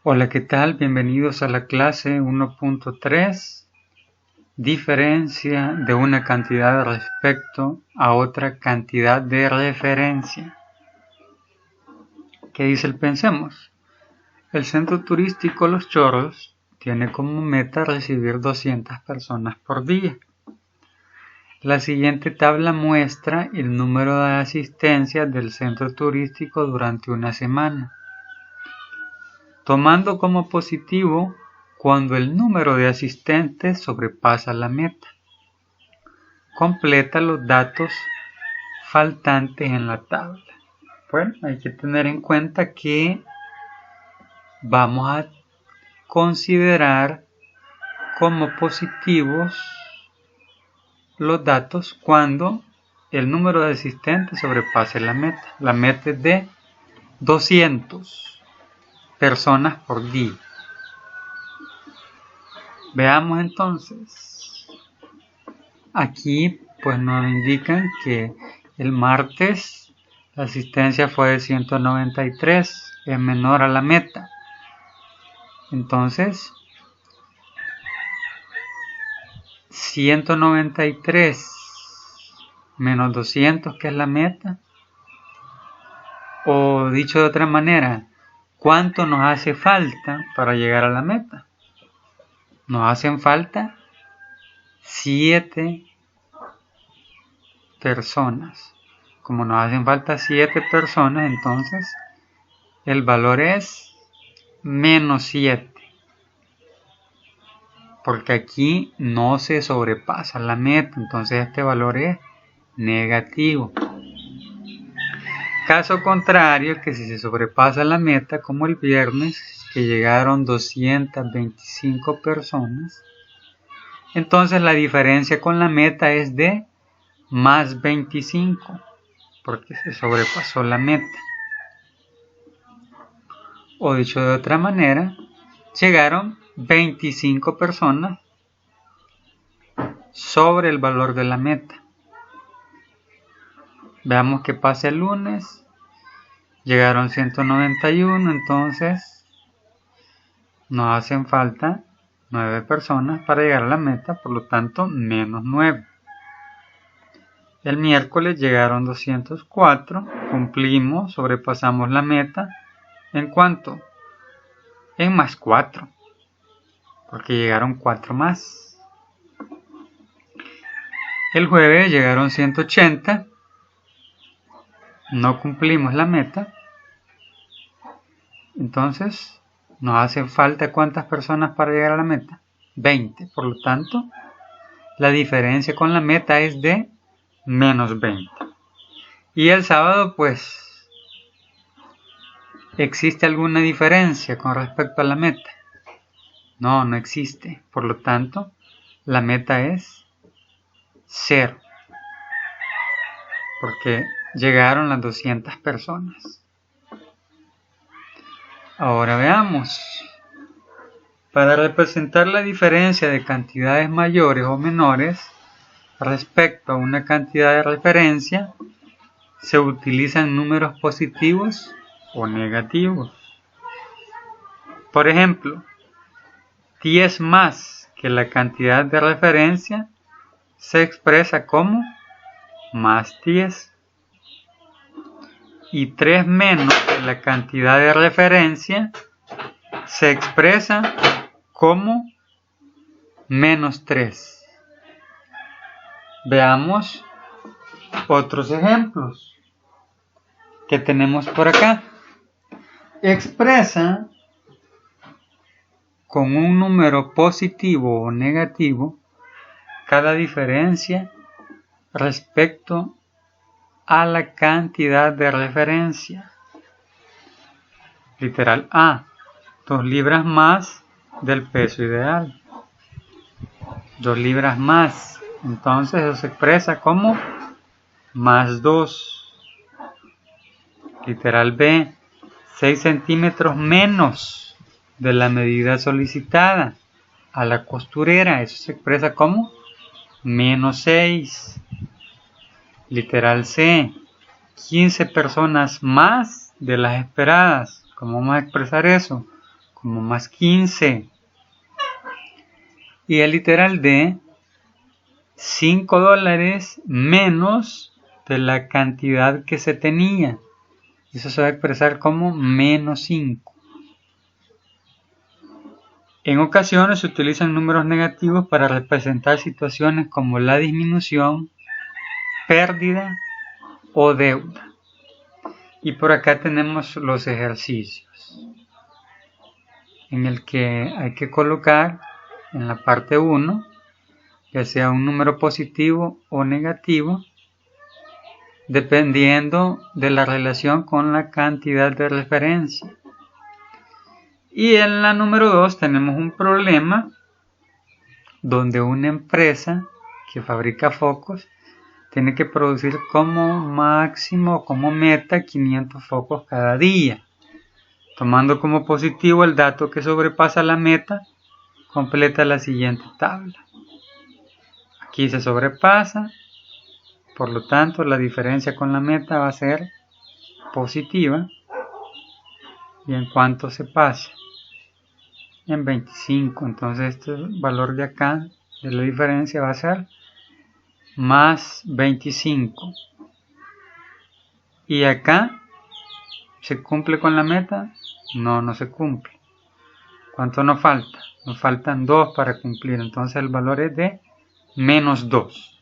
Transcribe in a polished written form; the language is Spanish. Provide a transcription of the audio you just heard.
Hola, ¿qué tal? Bienvenidos a la clase 1.3, diferencia de una cantidad respecto a otra cantidad de referencia. ¿Qué dice el pensemos? El centro turístico Los Chorros tiene como meta recibir 200 personas por día. La siguiente tabla muestra el número de asistencias del centro turístico durante una semana, tomando como positivo cuando el número de asistentes sobrepasa la meta. Completa los datos faltantes en la tabla. Bueno, hay que tener en cuenta que vamos a considerar como positivos los datos cuando el número de asistentes sobrepase la meta. La meta es de 200 personas por día. Veamos entonces. Aquí pues nos indican que el martes la asistencia fue de 193, es menor a la meta. Entonces 193 menos 200, que es la meta, o dicho de otra manera, ¿cuánto nos hace falta para llegar a la meta? Nos hacen falta 7 personas. Como nos hacen falta 7 personas, entonces el valor es menos 7. Porque aquí no se sobrepasa la meta, entonces este valor es negativo. Caso contrario es que si se sobrepasa la meta, como el viernes, que llegaron 225 personas, entonces la diferencia con la meta es de más 25, porque se sobrepasó la meta. O dicho de otra manera, llegaron 25 personas sobre el valor de la meta. Veamos qué pasa el lunes. Llegaron 191, entonces nos hacen falta 9 personas para llegar a la meta, por lo tanto menos 9. El miércoles llegaron 204, cumplimos, sobrepasamos la meta. ¿En cuánto? En más 4, porque llegaron 4 más. El jueves llegaron 180, no cumplimos la meta. Entonces nos hacen falta ¿cuántas personas para llegar a la meta? 20, por lo tanto la diferencia con la meta es de menos 20. Y el sábado pues ¿existe alguna diferencia con respecto a la meta? No existe. Por lo tanto, la meta es 0. Porque llegaron las 200 personas. Ahora veamos. Para representar la diferencia de cantidades mayores o menores respecto a una cantidad de referencia, se utilizan números positivos o negativos. Por ejemplo, 10 más que la cantidad de referencia se expresa como más 10. Y 3 menos que la cantidad de referencia se expresa como menos 3. Veamos otros ejemplos que tenemos por acá. Expresa con un número positivo o negativo cada diferencia respecto a la cantidad de referencia. Literal A, 2 libras más del peso ideal. 2 libras más. Entonces eso se expresa como más 2. Literal B, 6 centímetros menos de la medida solicitada a la costurera. Eso se expresa como menos 6. Literal C, 15 personas más de las esperadas. ¿Cómo vamos a expresar eso? como más 15. Y el literal de $5 menos de la cantidad que se tenía. Eso se va a expresar como menos 5. En ocasiones se utilizan números negativos para representar situaciones como la disminución, pérdida o deuda. Y por acá tenemos los ejercicios, en el que hay que colocar en la parte 1, ya sea un número positivo o negativo, dependiendo de la relación con la cantidad de referencia. Y en la número 2 tenemos un problema donde una empresa que fabrica focos tiene que producir como máximo, como meta, 500 focos cada día. Tomando como positivo el dato que sobrepasa la meta, completa la siguiente tabla. Aquí se sobrepasa, por lo tanto la diferencia con la meta va a ser positiva. ¿Y en cuánto se pasa? En 25. Entonces este valor de acá, de la diferencia, va a ser más 25. Y acá, ¿se cumple con la meta? No, no se cumple. ¿Cuánto nos falta? Nos faltan 2 para cumplir. Entonces el valor es de menos 2.